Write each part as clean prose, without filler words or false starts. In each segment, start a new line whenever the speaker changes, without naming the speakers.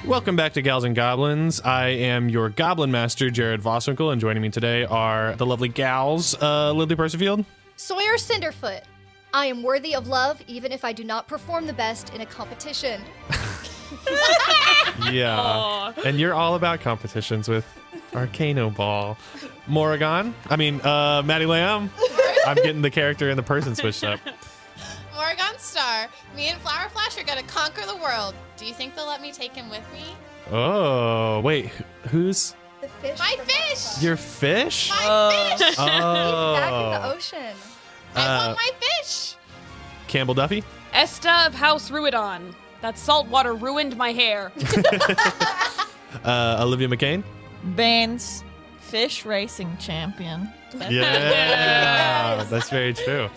Welcome back to Gals and Goblins. I am your Goblin Master, Jared Voswinkle, and joining me today are the lovely gals, Lily Percifield.
Sawyer Cinderfoot. I am worthy of love even if I do not perform the best in a competition.
Yeah.
Aww.
And you're all about competitions with Arcano Ball. Maddie Lamb. I'm getting the character and the person switched up.
Morrigan Star. Me and Flower Flash are gonna conquer the world. Do you think they'll let me take him with me?
Oh, wait. Who's
The fish.
My
from
fish!
Elsa.
your fish?
My fish!
He's back in the
Oh.
ocean.
I want my fish!
Campbell Duffy?
Esta of House Ruidon. That salt water ruined my hair.
Olivia McCain?
Bane's fish racing champion.
Yeah, that's very true.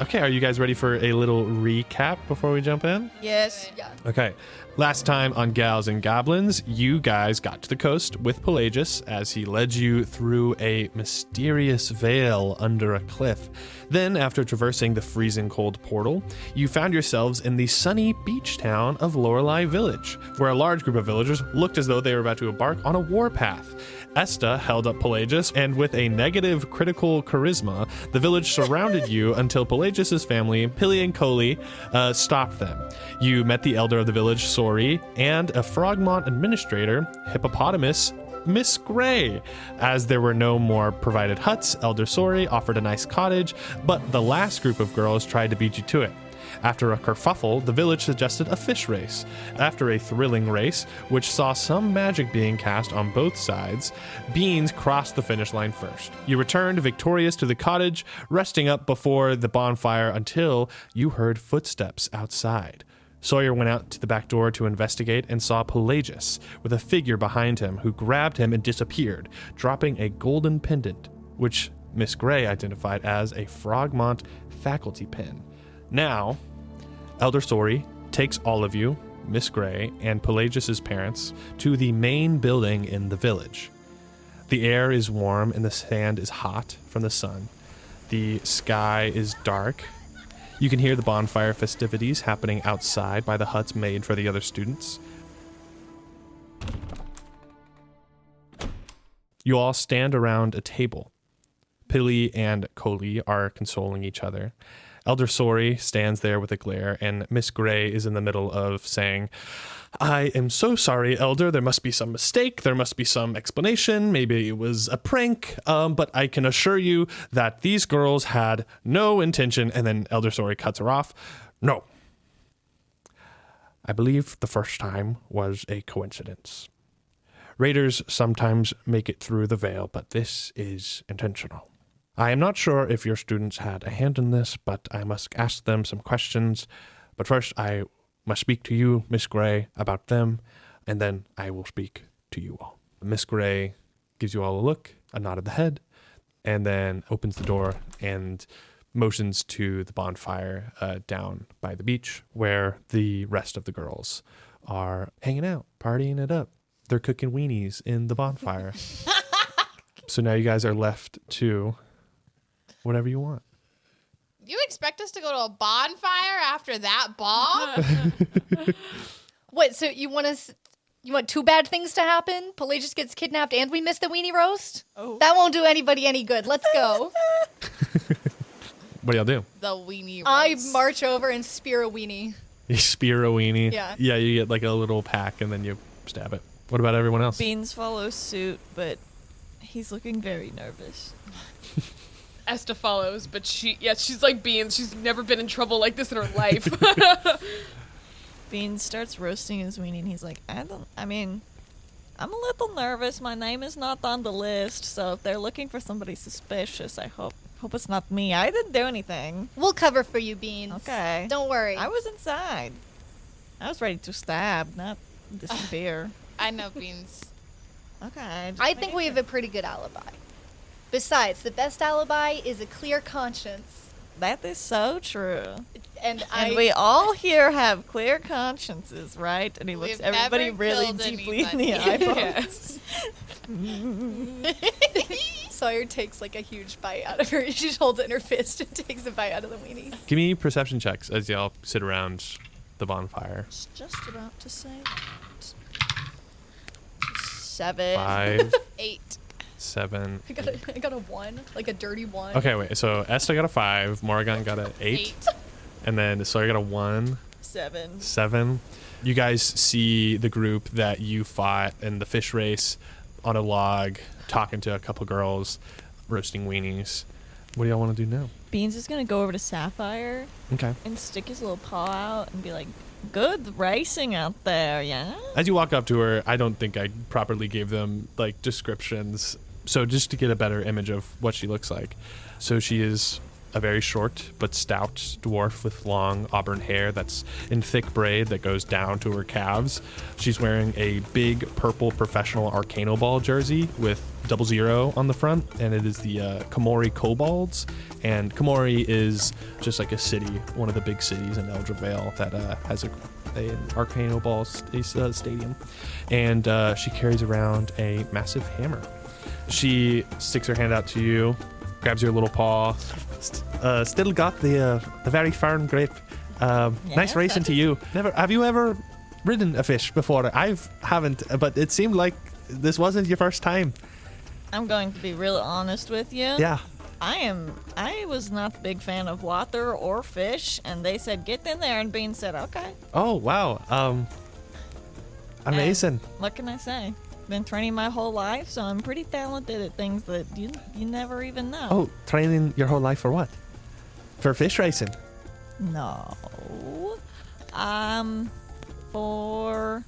Okay, are you guys ready for a little recap before we jump in?
Yes.
Yeah.
Okay, last time on Gals and Goblins, you guys got to the coast with Pelagius as he led you through a mysterious veil under a cliff. Then, after traversing the freezing cold portal, you found yourselves in the sunny beach town of Lorelai Village, where a large group of villagers looked as though they were about to embark on a warpath. Esta held up Pelagius, and with a negative critical charisma, the village surrounded you until Pelagius's family, Pilly and Coley, stopped them. You met the elder of the village, Sori, and a Frogmont administrator, Hippopotamus, Miss Gray. As there were no more provided huts, Elder Sori offered a nice cottage, but the last group of girls tried to beat you to it. After a kerfuffle, the village suggested a fish race. After a thrilling race, which saw some magic being cast on both sides, Beans crossed the finish line first. You returned victorious to the cottage, resting up before the bonfire until you heard footsteps outside. Sawyer went out to the back door to investigate and saw Pelagius with a figure behind him who grabbed him and disappeared, dropping a golden pendant, which Miss Gray identified as a Frogmont faculty pin. Now, Elder Sori takes all of you, Miss Gray, and Pelagius's parents to the main building in the village. The air is warm and the sand is hot from the sun. The sky is dark. You can hear the bonfire festivities happening outside by the huts made for the other students. You all stand around a table. Pilly and Coley are consoling each other. Elder Sori stands there with a glare, and Miss Gray is in the middle of saying, I am so sorry, Elder. There must be some mistake. There must be some explanation. Maybe it was a prank. But I can assure you that these girls had no intention. And then Elder Sori cuts her off. No. I believe the first time was a coincidence. Raiders sometimes make it through the veil, but this is intentional. I am not sure if your students had a hand in this, but I must ask them some questions. But first, I must speak to you, Miss Gray, about them, and then I will speak to you all. Miss Gray gives you all a look, a nod of the head, and then opens the door and motions to the bonfire down by the beach where the rest of the girls are hanging out, partying it up. They're cooking weenies in the bonfire. So now you guys are left to whatever you want.
You expect us to go to a bonfire after that ball?
Wait, so you want two bad things to happen? Pelagius gets kidnapped and we miss the Weenie Roast?
Oh.
That won't do anybody any good. Let's go.
What do y'all do?
The Weenie
I
Roast.
march over and spear a weenie.
You spear a weenie.
Yeah.
Yeah, you get like a little pack and then you stab it. What about everyone else?
Beans follows suit, but he's looking very nervous.
Esta follows, but she's like Beans. She's never been in trouble like this in her life.
Beans starts roasting his weenie, and he's like, I'm a little nervous. My name is not on the list, so if they're looking for somebody suspicious, I hope it's not me. I didn't do anything.
We'll cover for you, Beans.
Okay.
Don't worry.
I was inside. I was ready to stab, not disappear.
I know, Beans.
Okay.
I think we have a pretty good alibi. Besides, the best alibi is a clear conscience.
That is so true.
And
We all here have clear consciences, right? And he looks
We've
everybody
never
really
killed
deeply in the
anybody.
eyeballs.
Sawyer takes like a huge bite out of her. She just holds it in her fist and takes a bite out of the weenie.
Give me perception checks as y'all sit around the bonfire.
Just about to say that. 7.
5,
8.
7.
I got a 1, like a dirty 1.
Okay, wait. So Esther got a 5, Morgan got an 8, and then Sawyer got a 1,
7.
7. You guys see the group that you fought in the fish race on a log, talking to a couple girls, roasting weenies. What do y'all want to do now?
Beans is gonna go over to Sapphire
Okay.
and stick his little paw out and be like, "Good racing out there, yeah."
As you walk up to her, I don't think I properly gave them like descriptions. So just to get a better image of what she looks like. So she is a very short but stout dwarf with long auburn hair that's in thick braid that goes down to her calves. She's wearing a big purple professional Arcano Ball jersey with 00 on the front, and it is the Komori Kobolds. And Komori is just like a city, one of the big cities in Eldra Vale that has an Arcano Ball stadium. And she carries around a massive hammer. She sticks her hand out to you, grabs your little paw. Still got the very firm grip. Nice racing to you. Have you ever ridden a fish before? I haven't, but it seemed like this wasn't your first time.
I'm going to be real honest with you.
Yeah.
I was not a big fan of water or fish, and they said get in there, and Bean said okay.
Oh wow. Amazing.
And what can I say? Been training my whole life, so I'm pretty talented at things that you never even know.
Oh, training your whole life for what? For fish racing?
No. For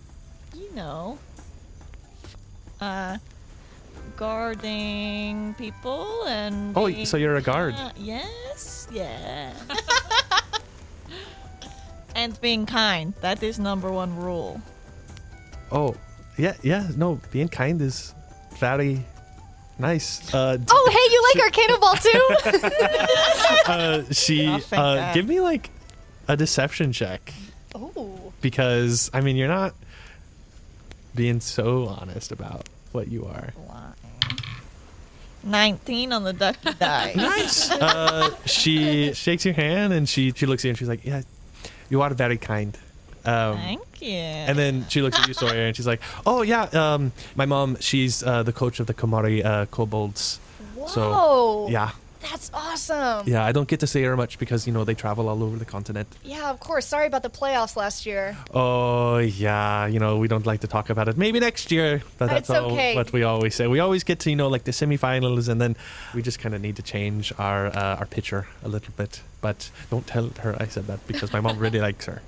guarding people and
Oh, so you're a guard.
Yes, yeah. And being kind. That is number 1 rule.
Oh, yeah. No, being kind is very nice.
Oh, hey, you like Arcano Ball too?
Give me like a deception check.
Oh.
Because, I mean, you're not being so honest about what you are.
19 on the ducky die.
Nice. She shakes your hand and she looks at you and she's like, yeah, you are very kind.
Thank you.
And then she looks at you, Sawyer, and she's like, oh, yeah, my mom, she's the coach of the Komori Kobolds.
Whoa.
So, yeah.
That's awesome.
Yeah, I don't get to see her much because, they travel all over the continent.
Yeah, of course. Sorry about the playoffs last year.
Oh, yeah. We don't like to talk about it. Maybe next year. But that's
It's okay.
what we always say. We always get to, like the semifinals, and then we just kind of need to change our pitcher a little bit. But don't tell her I said that because my mom really likes her.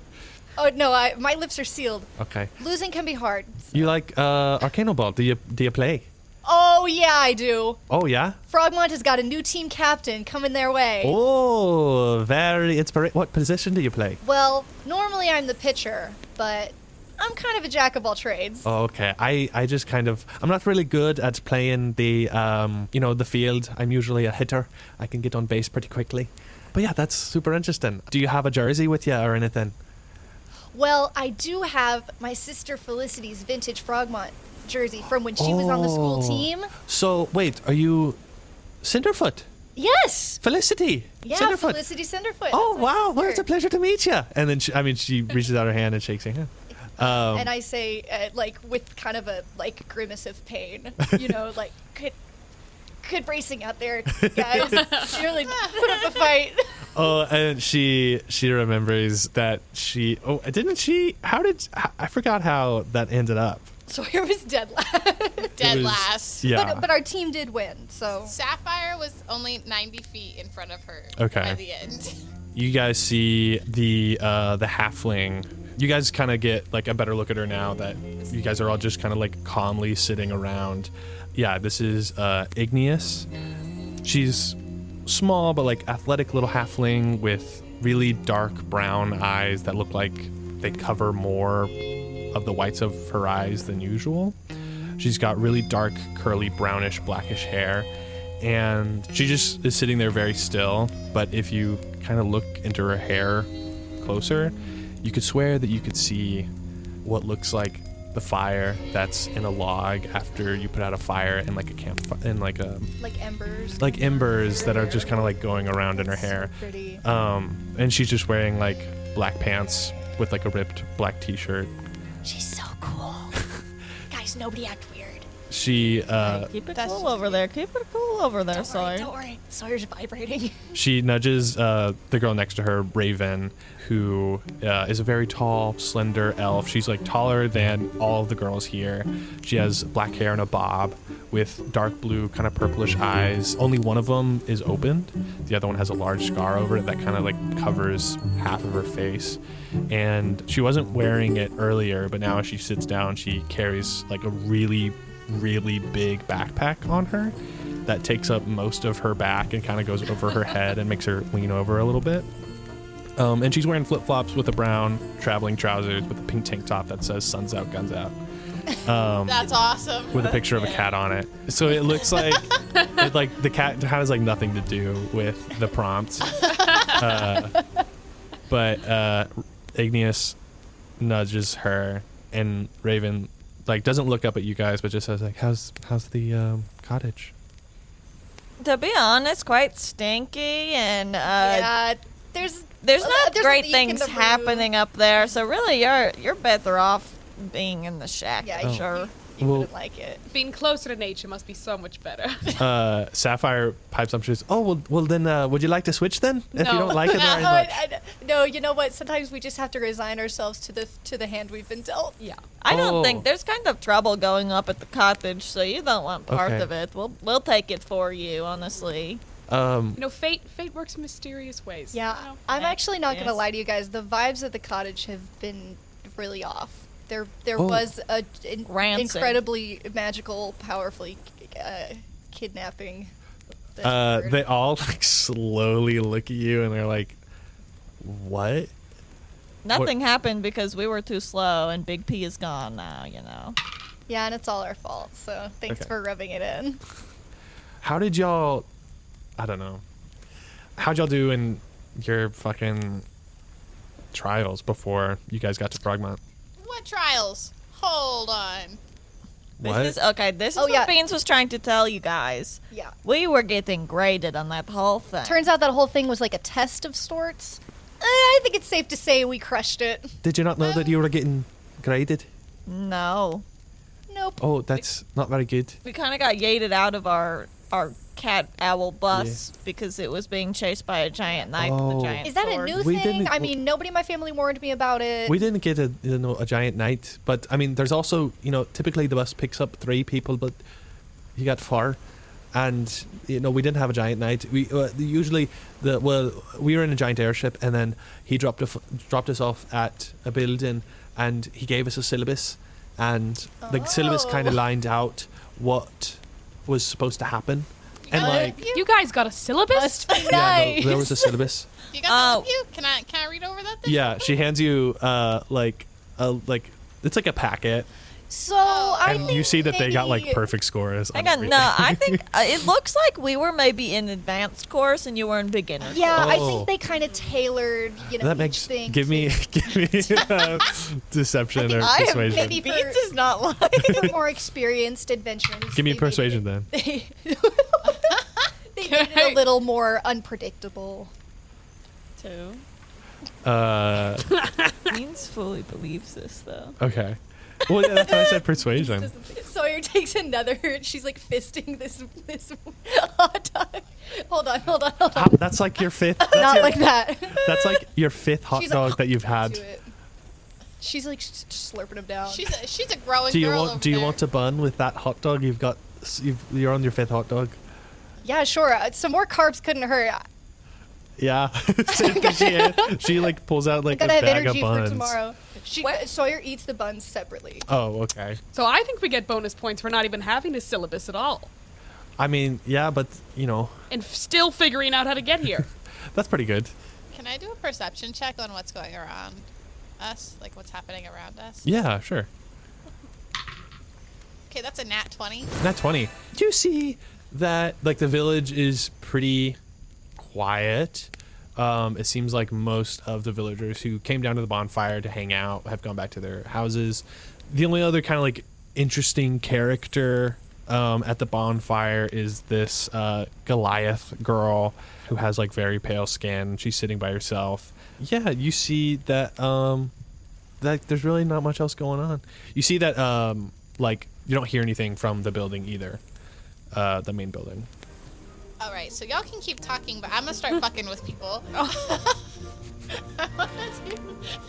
Oh, no, my lips are sealed.
Okay.
Losing can be hard.
You like Arcano Ball? Do you play?
Oh, yeah, I do.
Oh, yeah?
Frogmont has got a new team captain coming their way.
Oh, very inspiring. What position do you play?
Well, normally I'm the pitcher, but I'm kind of a jack of all trades.
Oh, okay. I just kind of... I'm not really good at playing the, the field. I'm usually a hitter. I can get on base pretty quickly. But yeah, that's super interesting. Do you have a jersey with you or anything?
Well, I do have my sister Felicity's vintage Frogmont jersey from when she was on the school team.
So, wait, are you Cinderfoot?
Yes.
Felicity?
Yeah,
Cinderfoot.
Felicity Cinderfoot.
Oh,
That's my
wow. Well,
sister.
it's a pleasure to meet you. And then, she reaches out her hand and shakes your hand.
And I say, with kind of a, grimace of pain, good racing out there, guys. You really put up a fight.
Oh, and she remembers that didn't she? I forgot how that ended up.
Sawyer was dead last.
Dead
was-
last.
Yeah.
But our team did win, so.
Sapphire was only 90 feet in front of her
Okay.
by the end.
You guys see the halfling. You guys kind of get like a better look at her now that you guys are all just kind of like calmly sitting around. Yeah, this is Igneous. She's small but like athletic little halfling with really dark brown eyes that look like they cover more of the whites of her eyes than usual. She's got really dark, curly, brownish, blackish hair, and she just is sitting there very still. But if you kind of look into her hair closer, you could swear that you could see what looks like the fire that's in a log after you put out a fire in like a campfire, in like a
embers.
like embers that are just kind of like going around in her hair.
So pretty.
And she's just wearing like black pants with like a ripped black t-shirt.
She's so cool. Guys, nobody act weird.
she
Keep it
That's
cool
just
over there. Keep it cool over there, Sawyer.
Don't worry. Sawyer's vibrating.
she nudges the girl next to her, Raven, who is a very tall, slender elf. She's like taller than all of the girls here. She has black hair and a bob with dark blue, kind of purplish eyes. Only one of them is opened. The other one has a large scar over it that kind of like covers half of her face. And she wasn't wearing it earlier, but now as she sits down, she carries like a really, really big backpack on her that takes up most of her back and kind of goes over her head and makes her lean over a little bit. And she's wearing flip-flops with a brown traveling trousers with a pink tank top that says "Sun's out, guns out,"
That's awesome.
with a picture of a cat on it. So it looks like the cat has like nothing to do with the prompt. But Igneous nudges her, and Raven like doesn't look up at you guys, but just says like, "How's the cottage?"
To be honest, quite stinky, and
Yeah, there's
there's
a
not great
leak in
things
the room.
happening up there. So really, you're better off being in the shack.
Yeah,
for sure.
You
Well-
wouldn't like it.
Being closer to nature must be so much better.
Sapphire pipes up. She says, "Oh well then would you like to switch then if you
No.
don't like it very much?"
No, you know what? Sometimes we just have to resign ourselves to the hand we've been dealt.
Yeah.
I don't
Oh.
think there's kind of trouble going up at the cottage, so you don't want part
Okay.
of it. We'll take it for you, honestly.
You know, fate works in mysterious ways.
Yeah,
You know?
I'm actually not
Yes.
gonna lie to you guys. The vibes at the cottage have been really off. There
Oh.
was a
Rancid.
incredibly magical, powerfully kidnapping. That's weird.
They all like slowly look at you and they're like, "What?"
Nothing happened because we were too slow, and Big P is gone now.
Yeah, and it's all our fault. So thanks
Okay.
for rubbing it in.
How did y'all? I don't know. How'd y'all do in your fucking trials before you guys got to Frogmont?
What trials? Hold on.
What?
This is
Oh,
what
yeah.
Beans was trying to tell you guys.
Yeah.
We were getting graded on that whole thing.
Turns out that whole thing was like a test of sorts. I think it's safe to say we crushed it.
Did you not know that you were getting graded?
No.
Nope.
Oh, that's not very good.
We kind of got yeeted out of our cat owl bus because it was being chased by a giant knife with
Oh.
a giant
Is that a
sword.
new
We
thing?
didn't-
I mean, nobody in my family warned me about it.
We didn't get a giant knight, but I mean, there's also typically the bus picks up 3 people, but you got 4, and we didn't have a giant knight. We usually we were in a giant airship, and then he dropped us off at a building, and he gave us a syllabus, and the syllabus kind of
Oh.
lined out what was supposed to happen, and like
You guys got a syllabus?
Must be
yeah, no,
nice.
there was a syllabus.
You got that with you? Can I read over that thing?
Yeah, she hands you like it's like a packet.
So I
And
think
you see that they got like
maybe-
perfect scores. on
Hang on,
everything.
no, I think it looks like we were maybe in advanced course and you were in beginner.
Yeah, I
Oh.
think they kind of tailored,
that
each
makes
thing.
give me deception or
I am
persuasion.
maybe for-
Beans is not lying.
for more experienced adventurers.
Give me
they
persuasion
made
then.
it- They made it a little more unpredictable.
Too. Beans fully believes this though.
Okay. Well, yeah, that's why I said persuasion.
Sawyer takes another. She's like fisting this hot dog. Hold on.
That's like your 5th. That's
Not
your,
like that.
That's like your 5th hot
She's like,
dog that you've had.
to it. She's like just slurping him down.
She's a growing
Do you
girl
want?
over
Do you
there.
want a bun with that hot dog? You're on your 5th hot dog.
Yeah, sure. Some more carbs couldn't hurt.
Yeah. she like pulls out like a
Gotta have
bag
energy
of buns.
for tomorrow. Sawyer eats the buns separately.
Oh, okay.
So I think we get bonus points for not even having a syllabus at all.
I mean, yeah, but
And still figuring out how to get here.
that's pretty good.
Can I do a perception check on what's going around us? Like what's happening around us?
Yeah, sure.
Okay, that's a nat 20.
Nat 20. Do you see that like the village is pretty quiet? It seems like most of the villagers who came down to the bonfire to hang out have gone back to their houses. The only other kind of like interesting character at the bonfire is this Goliath girl who has like very pale skin. She's sitting by herself. Yeah, you see that that there's really not much else going on. You see that like You don't hear anything from the building either, the main building.
All right, so y'all can keep talking, but I'm gonna start fucking with people. I want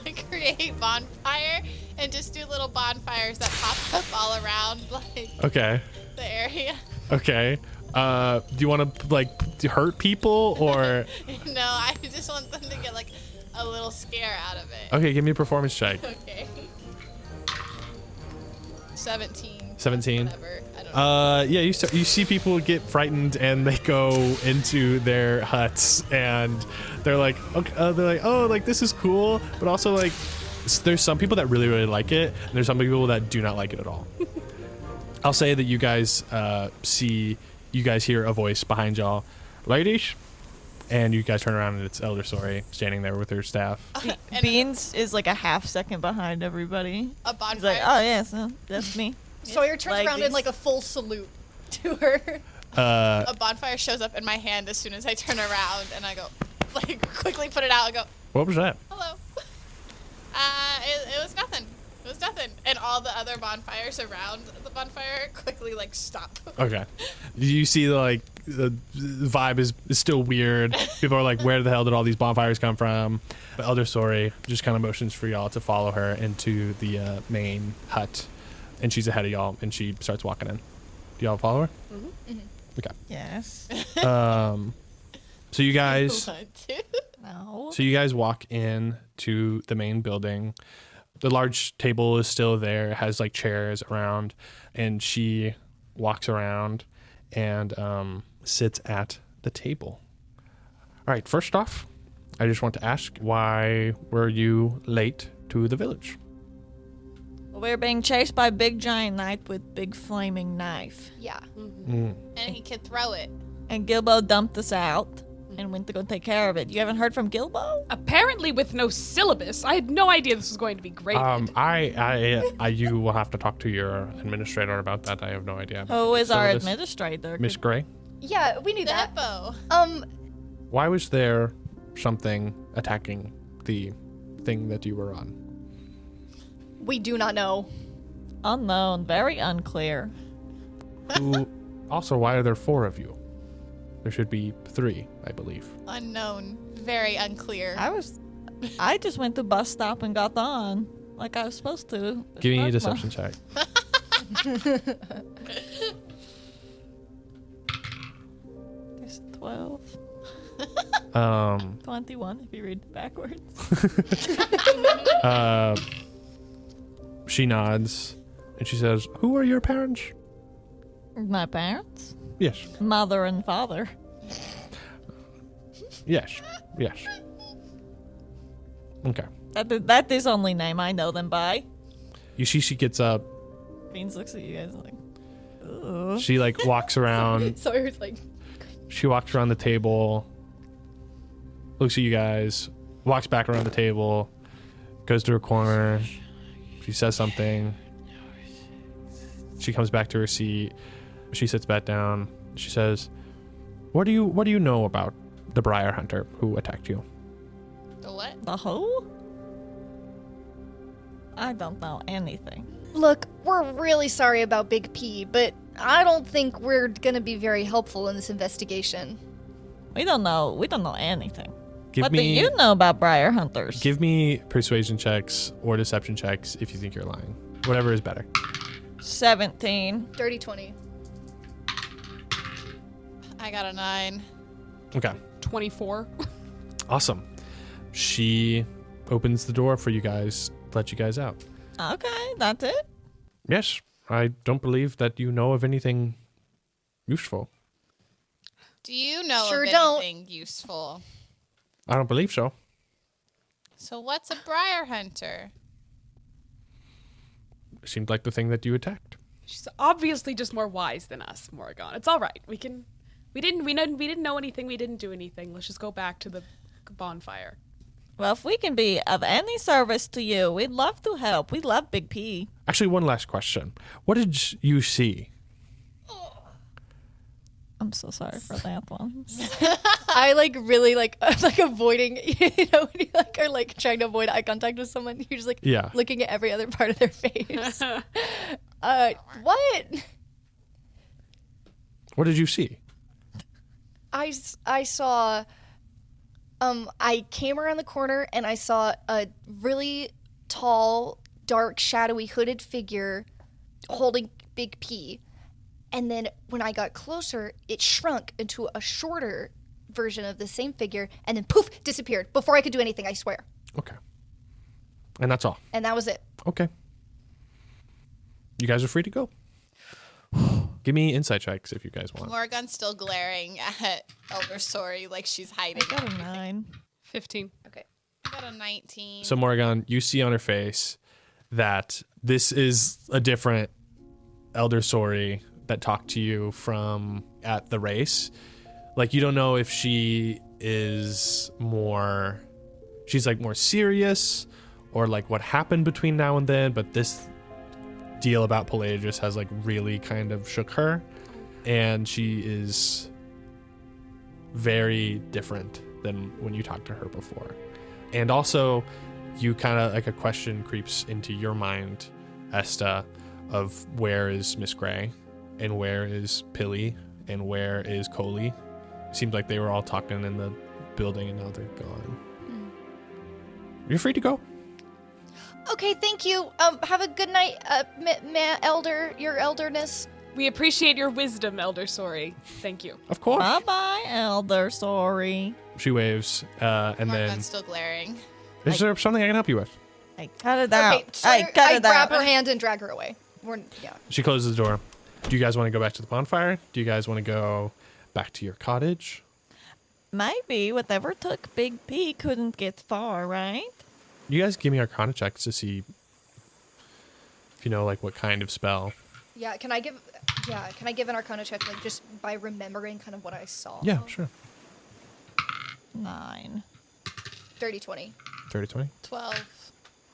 to create bonfire and just do little bonfires that pop up all around, like
Okay.
the area.
Okay. Do you want to like hurt people or?
No, I just want them to get like a little scare out of it.
Okay, give me a performance check.
Okay. 17.
17.
Whatever. I don't know.
Yeah, you see people get frightened and they go into their huts and they're like, okay, oh, like this is cool, but also like there's some people that really really like it, and there's some people that do not like it at all. I'll say that you guys hear a voice behind y'all, ladies, and you guys turn around and it's Elder Story standing there with her staff.
And
Beans is like a half second behind everybody.
a bonfire.
He's like, oh, yes, that's me.
Sawyer turns
Like
around in
these-
like a full salute to her.
A bonfire shows up in my hand as soon as I turn around, and I go, like, quickly put it out and go,
What was that?
hello. It was nothing. It was nothing. And all the other bonfires around the bonfire quickly, like, stop.
Okay. You see the vibe is still weird. People are like, where the hell did all these bonfires come from? But Elder Story just kind of motions for y'all to follow her into the main hut. And she's ahead of y'all, and she starts walking in. Do y'all follow her?
Mm-hmm.
Okay.
Yes.
So you guys...
No.
So you guys walk in to the main building. The large table is still there. It has like chairs around, and she walks around and sits at the table. All right, first off, I just want to ask, why were you late to the village?
We're being chased by a big giant knight with big flaming knife.
Yeah.
And he can throw it.
And Gilbo dumped us out and went to go take care of it. You haven't heard from Gilbo?
Apparently with no syllabus. I had no idea this was going to be graded.
You will have to talk to your administrator about that. I have no idea.
Who is our
Syllabus?
administrator?
Miss Gray?
Yeah, we knew
The
that.
hippo.
Why was there something attacking the thing that you were on?
We do not know.
Unknown, very unclear.
Also, why are there 4 of you? There should be 3, I believe.
Unknown. Very unclear.
I just went to bus stop and got on like I was supposed to.
Give me a
Dogma.
deception check.
There's 12. 21 if you read it backwards.
She nods and she says, "Who are your parents?"
My parents?
Yes.
Mother and father.
Yes. Yes. Okay.
That is only name I know them by.
You see she gets up.
Beans looks at you guys like, ugh.
She like walks around.
Sawyer's like,
She walks around the table, looks at you guys, walks back around the table, goes to her corner. She says something. She comes back to her seat. She sits back down. She says, What do you know about the Briar Hunter who attacked you?"
The what?
The who? I don't know anything.
look, we're really sorry about Big P, but I don't think we're gonna be very helpful in this investigation.
We don't know anything. What do
me
you know about Briar Hunters?
Give me persuasion checks or deception checks if you think you're lying. Whatever is better.
17.
Dirty 20.
I got a 9.
Okay.
24.
Awesome. She opens the door for you guys, let you guys out.
Okay, that's it.
Yes, I don't believe that you know of anything useful.
Do you know
Sure
of
don't.
anything useful?
I don't believe so.
So what's a briar hunter?
It seemed like the thing that you attacked.
She's obviously just more wise than us, Morrigan. It's all right. We didn't know anything. We didn't do anything. Let's just go back to the bonfire.
Well, if we can be of any service to you, we'd love to help. We love Big P.
Actually, one last question. What did you see?
I'm so sorry for that one.
I really I'm avoiding, when you are trying to avoid eye contact with someone, you're just
Yeah.
looking at every other part of their face. What?
What did you see?
I saw, I came around the corner and I saw a really tall, dark, shadowy, hooded figure holding Big P. And then when I got closer, it shrunk into a shorter version of the same figure and then poof, disappeared before I could do anything, I swear.
Okay. And that's all.
And that was it.
Okay. You guys are free to go. Give me insight checks if you guys want.
Morgan's still glaring at Elder Story like she's hiding.
I got a 9.
15.
Okay.
I got a 19.
So Morgan, you see on her face that this is a different Elder Sori that talked to you from at the race. Like, you don't know if she is more, she's like more serious or like what happened between now and then, but this deal about Pelagius has like really kind of shook her, and she is very different than when you talked to her before. And also you kind of like a question creeps into your mind, Esta, of where is Miss Gray and where is Pilly and where is Coley. Seemed like they were all talking in the building and now they're gone. You're free to go.
Okay, thank you. Have a good night, Elder, your elderness.
We appreciate your wisdom, Elder Sori. Thank you.
Of course.
Bye-bye, Elder. Sorry.
She waves, and then
Morgan's still glaring.
is there something I can help you with?
I cut it out.
Okay, so
I cut
I
it
grab
out.
her hand and drag her away. Yeah.
She closes the door. Do you guys want to go back to the bonfire? Do you guys want to go back to your cottage?
Maybe whatever took Big P couldn't get far, right?
You guys give me Arcana checks to see if you know like what kind of spell.
Yeah, can I give an Arcana check, like just by remembering kind of what I saw?
Yeah, sure.
9.
30-20.
30-20?
12.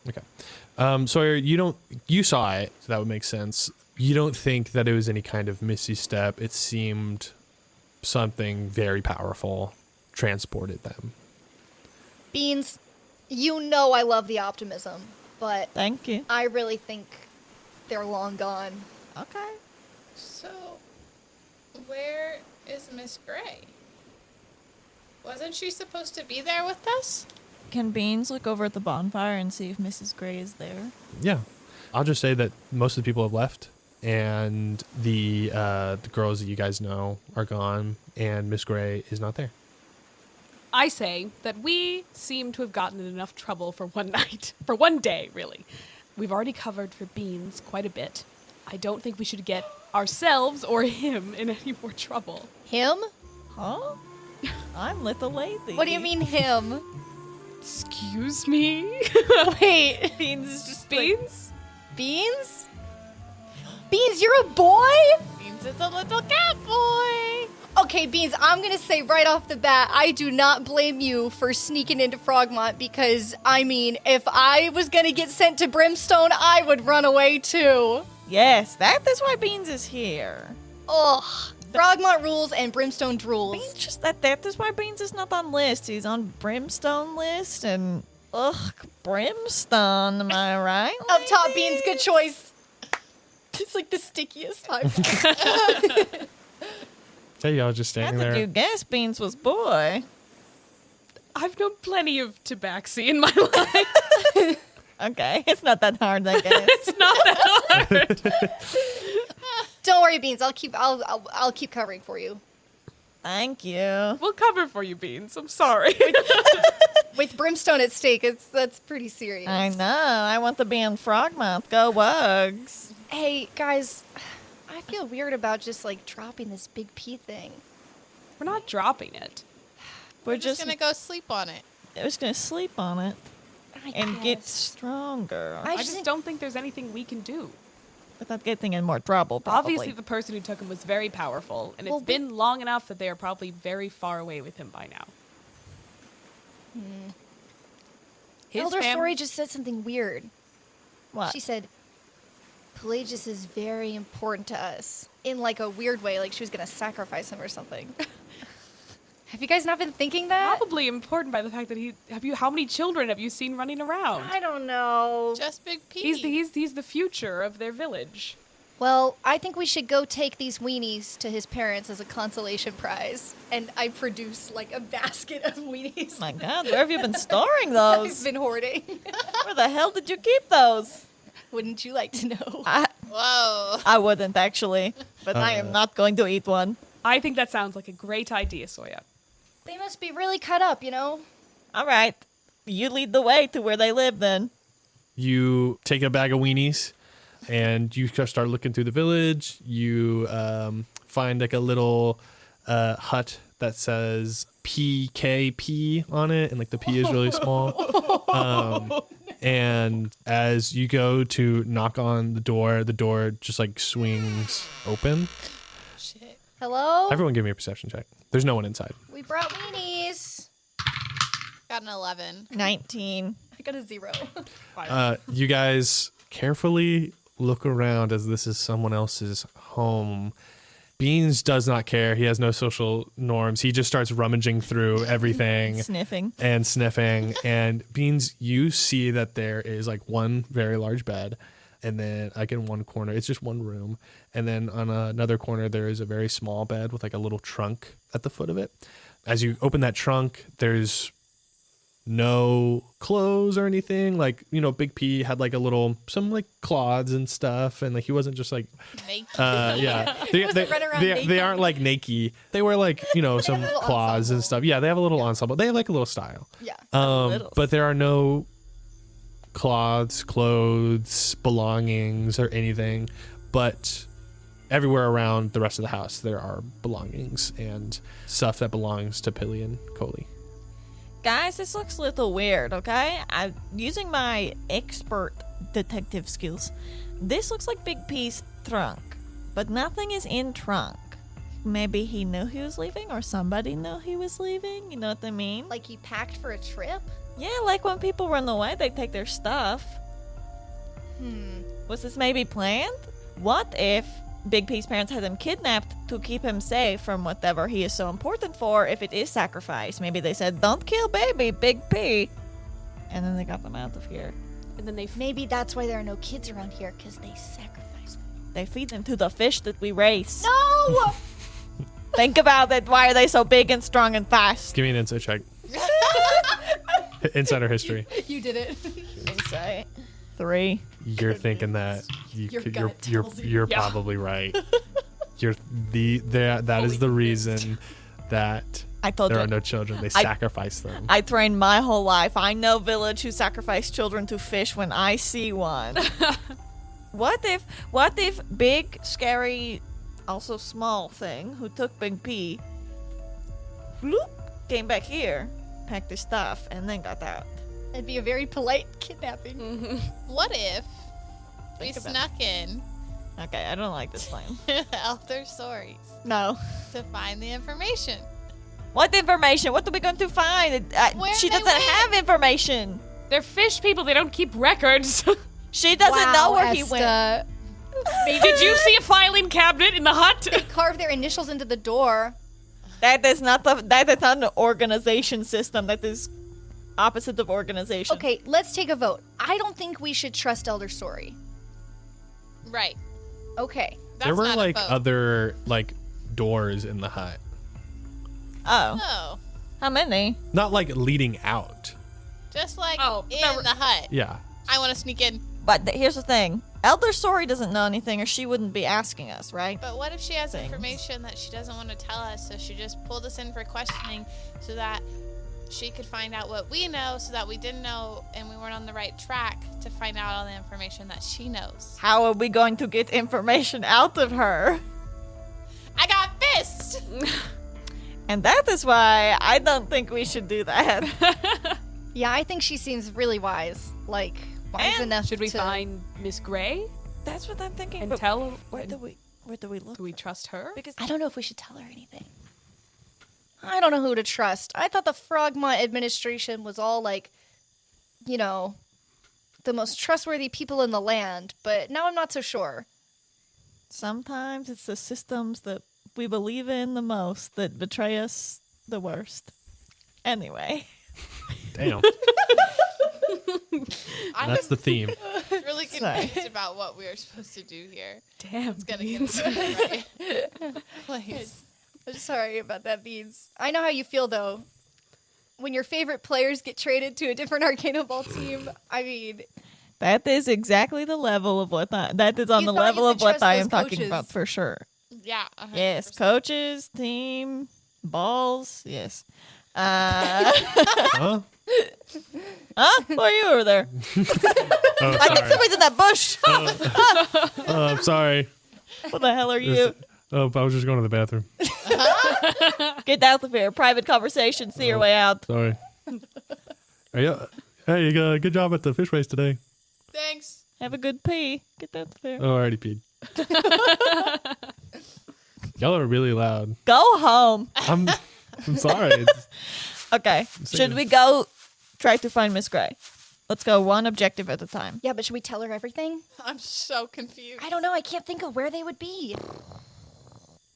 Okay. Sawyer, you saw it, so that would make sense. You don't think that it was any kind of missy step. It seemed something very powerful transported them.
Beans, you know I love the optimism, but
Thank you.
I really think they're long gone.
Okay.
So, where is Miss Gray? Wasn't she supposed to be there with us?
Can Beans look over at the bonfire and see if Mrs. Gray is there?
Yeah. I'll just say that most of the people have left, and the girls that you guys know are gone, and Miss Gray is not there.
I say that we seem to have gotten in enough trouble for one night. For one day, really. We've already covered for Beans quite a bit. I don't think we should get ourselves or him in any more trouble.
Him?
Huh? I'm little lady.
What do you mean him?
Excuse me?
Wait,
Beans is just
Beans?
Beans? Beans, you're a boy?
Beans is a little cat boy.
Okay, Beans, I'm gonna say right off the bat, I do not blame you for sneaking into Frogmont because, I mean, if I was gonna get sent to Brimstone, I would run away too.
Yes, that is why Beans is here.
Ugh. Frogmont rules and Brimstone drools.
Beans just that is why Beans is not on list. He's on Brimstone list and Brimstone, am I right?
Up top,
lady?
Beans, good choice. It's like the stickiest time.
Hey, y'all just
How
standing
did you
there.
guess Beans was boy?
I've known plenty of tabaxi in my life.
Okay, it's not that hard, I guess.
It's not that hard.
Don't worry, Beans. I'll keep covering for you.
Thank you.
We'll cover for you, Beans. I'm sorry.
With Brimstone at stake, that's pretty serious.
I know. I want to be in Frogmouth. Go Wugs.
Hey, guys, I feel weird about just like dropping this Big P thing.
We're not dropping it.
We're
Just gonna go sleep on it.
I was gonna sleep on it
I
and get
guess.
stronger
I
I
just
just
think-
don't think there's anything we can do.
without getting in more trouble. Probably.
Obviously, the person who took him was very powerful, and
Well,
it's been long enough that they are probably very far away with him by now. His
Elder
fam-
Story just said something weird.
What?
She said, Pelagius is very important to us. In like a weird way, like she was gonna sacrifice him or something. Have you guys not been thinking that?
Probably important by the fact that how many children have you seen running around?
I don't know.
Just Big P.
He's the future of their village.
Well, I think we should go take these weenies to his parents as a consolation prize. And I produce like a basket of weenies.
My God, where have you been storing
I've
those?
been hoarding.
Where the hell did you keep those?
Wouldn't you like to know?
Whoa.
I wouldn't actually, but I am not going to eat one.
I think that sounds like a great idea, Soya.
They must be really cut up, you know?
All right, you lead the way to where they live then.
You take a bag of weenies and you start looking through the village. You find like a little hut that says PKP on it, and like the P is really small. And as you go to knock on the door just like swings open.
Shit.
Hello?
Everyone give me a perception check. There's no one inside.
We brought weenies.
Got an 11.
19.
I got a 0.
You guys carefully look around as this is someone else's home. Beans does not care. He has no social norms. He just starts rummaging through everything.
Sniffing.
And sniffing. And Beans, you see that there is like one very large bed. And then like in one corner, it's just one room. And then on another corner, there is a very small bed with like a little trunk at the foot of it. As you open that trunk, there's no clothes or anything. Like, you know, Big P had like some like cloths and stuff. And like he wasn't just like,
Naked.
yeah.
Run around
They
naked.
aren't like naked. They wear like, you know, some
a little
cloths and
ensemble.
stuff. Yeah, they have a little ensemble. They have like a little style.
Yeah.
little
But there are no cloths, clothes, belongings, or anything. But everywhere around the rest of the house, there are belongings and stuff that belongs to Pilly and Coley.
Guys, this looks a little weird, okay? I'm using my expert detective skills. This looks like Big P's trunk, but nothing is in trunk. Maybe he knew he was leaving, or somebody knew he was leaving. You know what I mean?
Like he packed for a trip?
Yeah, like when people run away, they take their stuff.
Hmm.
Was this maybe planned? What if Big P's parents had him kidnapped to keep him safe from whatever he is so important for if it is sacrifice? Maybe they said, don't kill baby, Big P. And then they got them out of here.
And then they
Maybe that's why there are no kids around here, because they sacrifice them.
They feed them to the fish that we race.
No!
Think about it. Why are they so big and strong and fast?
Give me an insight check. Insider history.
You did it.
Insight. 3.
You're thinking that
Your
you're
gut tells you.
you're
Yeah.
probably right. That is the reason that
I told
there
you.
are no children. They sacrifice them.
I trained my whole life. I know village who sacrifice children to fish when I see one. What if big, scary, also small thing who took Big P, bloop, came back here, packed his stuff, and then got out?
It'd be a very polite kidnapping.
What if we
Think about
snuck in
Okay, I don't like this plan.
Elder Stories
No.
to find the information?
What information? What are we going to find?
Where
She
they
doesn't
went.
have information.
They're fish people. They don't keep records.
She doesn't know where he went.
Esta.
Did you see a filing cabinet in the hut?
Carve their initials into the door.
That is not an organization system. That is opposite of organization.
Okay, let's take a vote. I don't think we should trust Elder Story.
Right.
Okay.
That's
there were
not
like
a vote.
other like doors in the hut,
Oh.
Oh,
How many?
not like leading out.
just like
Oh,
in
there were-
the hut.
Yeah.
I want to sneak in.
But here's the thing. Elder Story doesn't know anything, or she wouldn't be asking us, right?
But what if she has
Things.
information that she doesn't want to tell us, so she just pulled us in for questioning so that she could find out what we know, so that we didn't know and we weren't on the right track to find out all the information that she knows.
How are we going to get information out of her?
I got fist!
And that is why I don't think we should do that.
Yeah, I think she seems really wise. Like, wise
And
enough
Should we
to...
find Miss Gray
That's what I'm thinking.
and
but
tell her?
where do we look?
Do we trust her?
Because
I don't know if we should tell her anything. I don't know who to trust. I thought the Frogmont administration was all like, you know, the most trustworthy people in the land, but now I'm not so sure.
sometimes it's the systems that we believe in the most that betray us the worst. Anyway.
Damn.
I'm
That's the theme.
really
So
confused about what we are supposed to do here.
Damn.
It's gonna get right. Please.
I'm sorry about that, Beans. I know how you feel, though. When your favorite players get traded to a different Arcana Ball team, I mean...
That is exactly the level of what that is on
You
the
thought you
level
could
of what
trust
I
those
am talking
coaches.
about for sure.
Yeah. 100%.
Yes, coaches, team, balls. Yes.
Huh?
Huh? Why are you over there?
Oh,
I think
sorry.
somebody's in that bush.
I'm sorry.
What the hell are you?
Oh, I was just going to the bathroom.
Get out of here. Private conversation. See your way out.
Sorry. Hey, good job at the fish race today.
Thanks.
Have a good pee. Get out of here.
Oh, I already peed. Y'all are really loud.
Go home.
I'm sorry. It's-
Okay. Should we go try to find Miss Gray? Let's go one objective at a time.
Yeah, but should we tell her everything?
I'm so confused.
I don't know. I can't think of where they would be.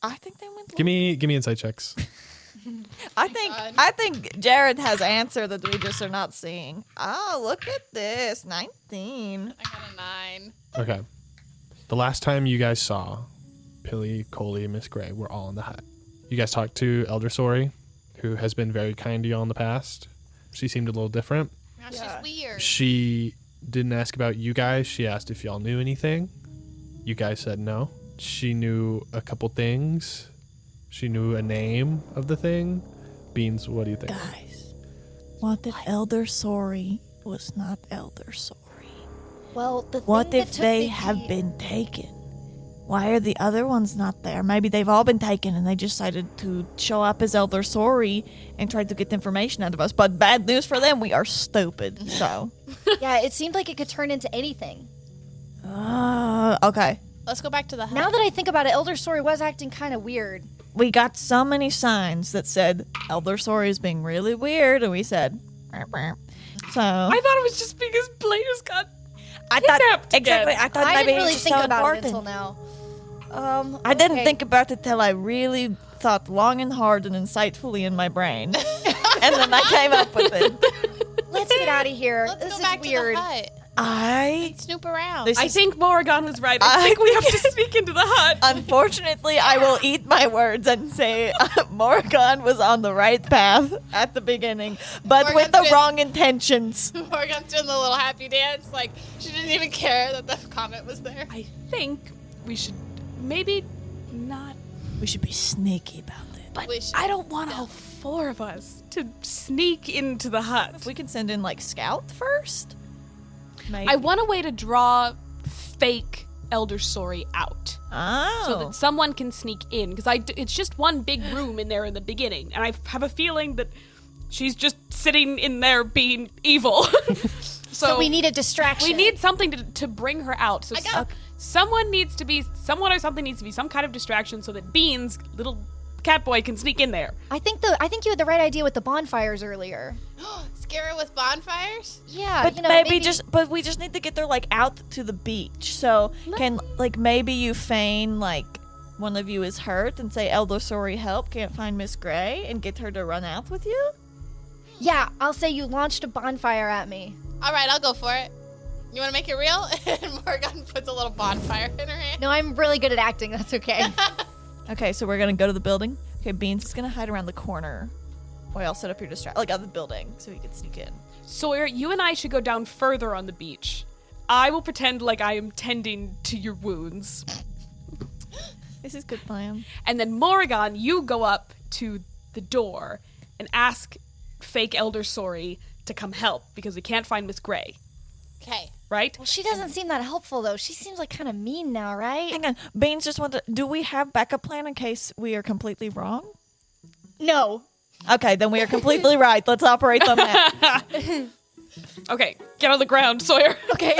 I think they went.
give me insight checks.
I think Jared has answer that we just are not seeing. Oh, look at this. 19.
I got a 9.
Okay. The last time you guys saw Pilly, Coley, and Miss Gray were all in the hut. You guys talked to Elder Sori, who has been very kind to you all in the past. She seemed a little different.
Now she's weird.
She didn't ask about you guys. She asked if y'all knew anything. You guys said no. She knew a couple things. She knew a name of the thing. Beans, what do you think?
Guys, what if Elder Sori was not Elder Sori?
Well, the
What
thing
if
that took
they
the
have
key-
been taken? Why are the other ones not there? Maybe they've all been taken and they decided to show up as Elder Sori and try to get information out of us. But bad news for them, we are stupid. So,
Yeah, it seemed like it could turn into anything.
okay.
Let's go back to the hut.
Now that I think about it, Elder Sori was acting kind of weird.
We got so many signs that said Elder Sori is being really weird, and we said, "Meow, meow." So
I thought it was just because players got
I thought
kidnapped
exactly.
again.
I thought
I
maybe
didn't
it was
really
just
think
so
about
important.
it until now.
I didn't
okay.
think about it till I really thought long and hard and insightfully in my brain, and then I came up with it.
Let's get out of here.
Let's
This
go
is
back
weird.
to the hut.
I
Snoop around.
This
I
is-
think Morrigan was right. I think we have to sneak into the hut.
Unfortunately, I will eat my words and say Morgan was on the right path at the beginning, but with
Morgan's
the
been-
wrong intentions.
Morgan's doing the little happy dance. Like, she didn't even care that the comment was there.
I think we should maybe not.
We should be sneaky about it.
But
We should-
I don't want all 4 of us to sneak into the hut.
If we can send in like scout first. Maybe.
I want a way to draw fake Elder Sori out.
Oh.
So that someone can sneak in. Because it's just one big room in there in the beginning. And I have a feeling that she's just sitting in there being evil.
So we need a distraction.
We need something to bring her out. So
got-
someone or something needs to be some kind of distraction so that Beans, little cat boy, can sneak in there.
I think you had the right idea with the bonfires earlier.
Scare her with bonfires?
Yeah,
But
you know,
but we just need to get her like out to the beach. So can like maybe you feign like one of you is hurt and say Elder Sori help, can't find Miss Gray, and get her to run out with you?
Yeah, I'll say you launched a bonfire at me.
All right, I'll go for it. You want to make it real? And Morgan puts a little bonfire in her hand.
No, I'm really good at acting. That's okay.
Okay, so we're gonna go to the building. Okay, Beans is gonna hide around the corner while I'll set up your distract like on the building so he can sneak in.
Sawyer, you and I should go down further on the beach. I will pretend like I am tending to your wounds.
This is good plan.
And then Morrigan, you go up to the door and ask fake Elder Sori to come help because we can't find Miss Gray,
Okay.
right?
Well, she doesn't seem that helpful, though. She seems like kind of mean now, right?
Hang on, Beans just want to. Do we have backup plan in case we are completely wrong?
No.
Okay, then we are completely right. Let's operate on that.
Okay, get on the ground, Sawyer.
Okay.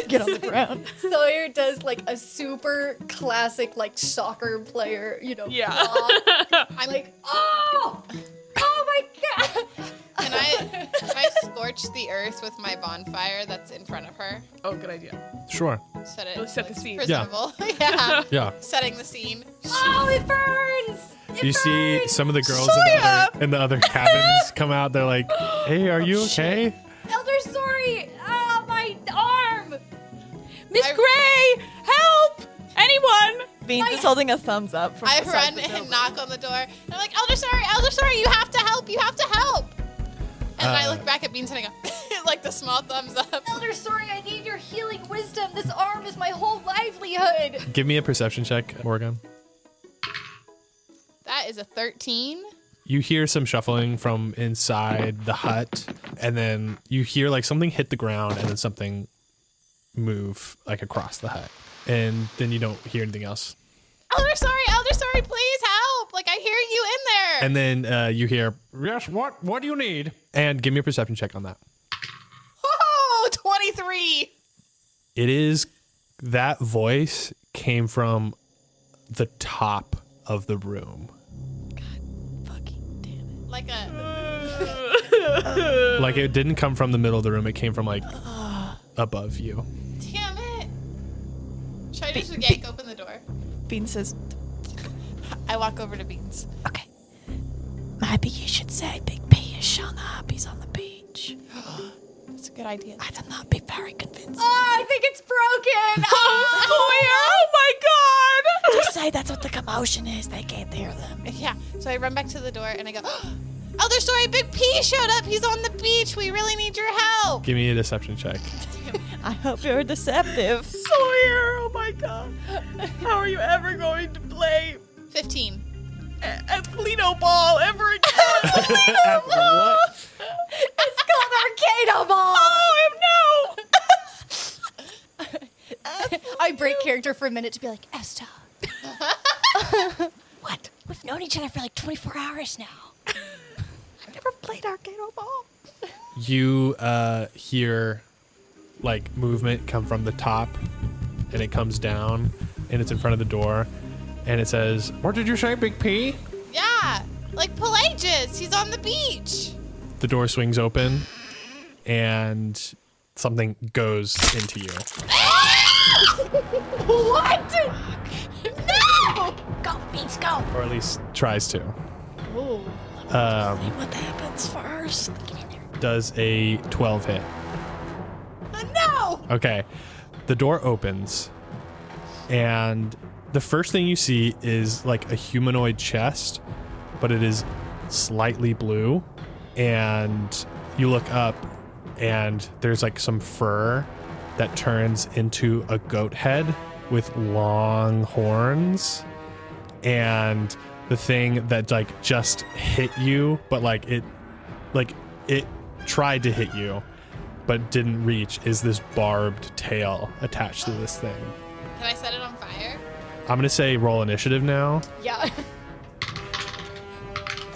Get on the ground.
Sawyer does like a super classic like soccer player,
Yeah.
I'm like, oh my god.
Can I scorch the earth with my bonfire that's in front of her?
Oh, good idea.
Sure.
So that
We'll
it
set the
looks
scene.
presentable. Yeah.
Yeah.
Setting the scene.
Oh, it burns.
You see some of the girls in the other cabins come out. They're like, "Hey, are you okay?"
Elder Sori. Oh, my arm.
Miss Gray, help! Anyone?
Beans is holding a thumbs up from
I
the side
run
of the
and
building.
knock on the door. And I'm like, Elder Story, you have to help, you have to help. And I look back at Beans and I go, like the small thumbs up.
Elder Story, I need your healing wisdom. This arm is my whole livelihood.
Give me a perception check, Morgan.
That is a 13.
You hear some shuffling from inside the hut, and then you hear like something hit the ground and then something move like across the hut. And then you don't hear anything else.
Elder Story, please help. Like, I hear you in there.
And then you hear, yes, what do you need? And give me a perception check on that.
Oh, 23.
It is, that voice came from the top of the room.
Fucking damn it.
Like a,
Like it didn't come from the middle of the room. It came from like above you.
damn it. Should I just yank open the door?
Beans says,
I walk over to Beans.
okay, maybe you should say Big P is shown up. He's on the beach.
That's a good idea.
I did not be very convinced.
Oh, I think it's broken.
Oh my god!
Just say that's what the commotion is. They can't hear them.
Yeah, so I run back to the door and I go, Elder Story, Big P showed up. He's on the beach. We really need your help.
Give me a deception check.
I hope you're deceptive.
Sawyer, oh my god. How are you ever going to play
15.
at Plito Ball ever again?
What?
It's called Arcade Ball.
Oh, no!
I break character for a minute to be like, Esta.
What? We've known each other for like 24 hours now. I've never played Arcade Ball.
You hear like movement come from the top, and it comes down, and it's in front of the door, and it says, "What did you say, Big P?"
Yeah, like Pelagius. He's on the beach.
The door swings open, and something goes into you.
What?
No!
Go, Beans, go.
Or at least tries to.
What happens first? Get in there.
Does a 12 hit.
No!
Okay. The door opens, and the first thing you see is like a humanoid chest, but it is slightly blue. And you look up, and there's like some fur that turns into a goat head with long horns. And the thing that like just hit you, but like it tried to hit you, but didn't reach, is this barbed tail attached to this thing.
Can I set it on fire?
I'm gonna say roll initiative now.
Yeah.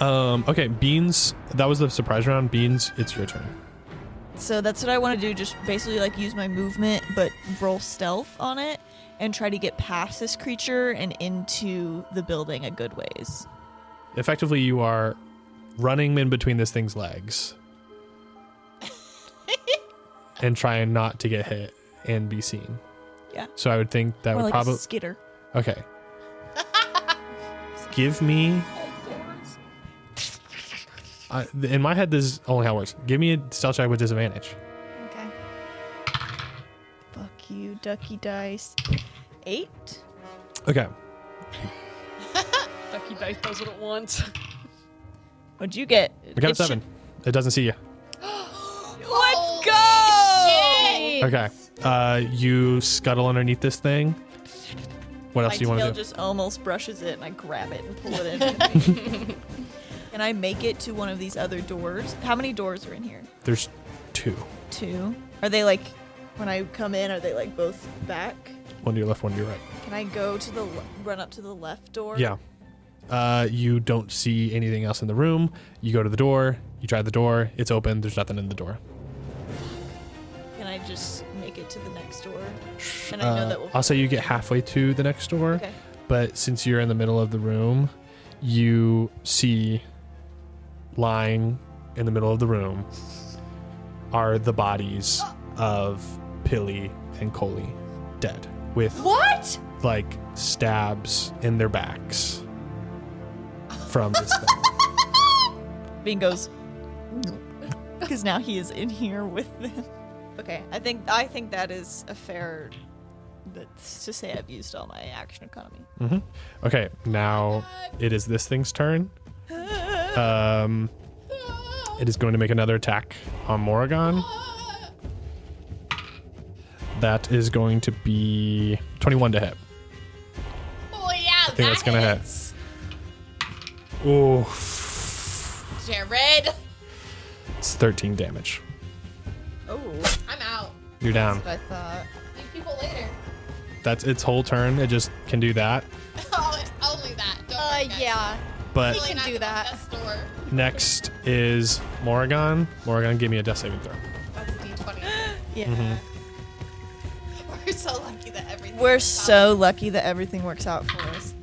Okay, Beans, that was the surprise round. Beans, it's your turn.
So that's what I want to do, just basically like use my movement, but roll stealth on it and try to get past this creature and into the building a good ways.
Effectively, you are running in between this thing's legs and trying not to get hit and be seen.
Yeah.
So I would think that
More
would
like
probably...
a skitter.
Okay. Give me... in my head, this is only how it works. Give me a stealth check with disadvantage.
Okay.
Fuck you, ducky dice. 8.
Okay.
Ducky dice does it at once.
What'd you get?
We got a
It should-
7. It doesn't see you.
Let's go!
Shit.
Okay. You scuttle underneath this thing. What else
My
do you want
tail
to do?
just almost brushes it, and I grab it and pull it in. Can I make it to one of these other doors? How many doors are in here?
There's 2.
2. Are they like, when I come in, are they like both back?
One to your left, one to your right.
Can I go to the run up to the left door?
Yeah. You don't see anything else in the room. You go to the door. You try the door. It's open. There's nothing in the door.
Can I just make it to the next door? And I know that will.
I'll say you get halfway to the next door.
Okay.
But since you're in the middle of the room, you see lying in the middle of the room are the bodies of Pilly and Coley, dead, with
What?
like stabs in their backs from this thing.
Bean goes, because now he is in here with them. Okay, I think that is a fair That's to say I've used all my action economy.
Okay, now it is this thing's turn. It is going to make another attack on Morrigan. That is going to be 21 to hit.
Oh yeah,
I think that's gonna hit.
hits.
Ooh,
Jared,
it's 13 damage.
Oh,
I'm out.
You're down.
I thought.
Leave people later.
That's its whole turn. It just can do that.
Oh, it's only that. Don't worry, guys.
Yeah.
But
He can
Really
do
not the
that.
best door.
next is Morrigan. Morrigan, give me a death saving throw.
That's a D20.
Yeah.
We're so lucky that everything.
We're
works
so lucky that everything works out for us.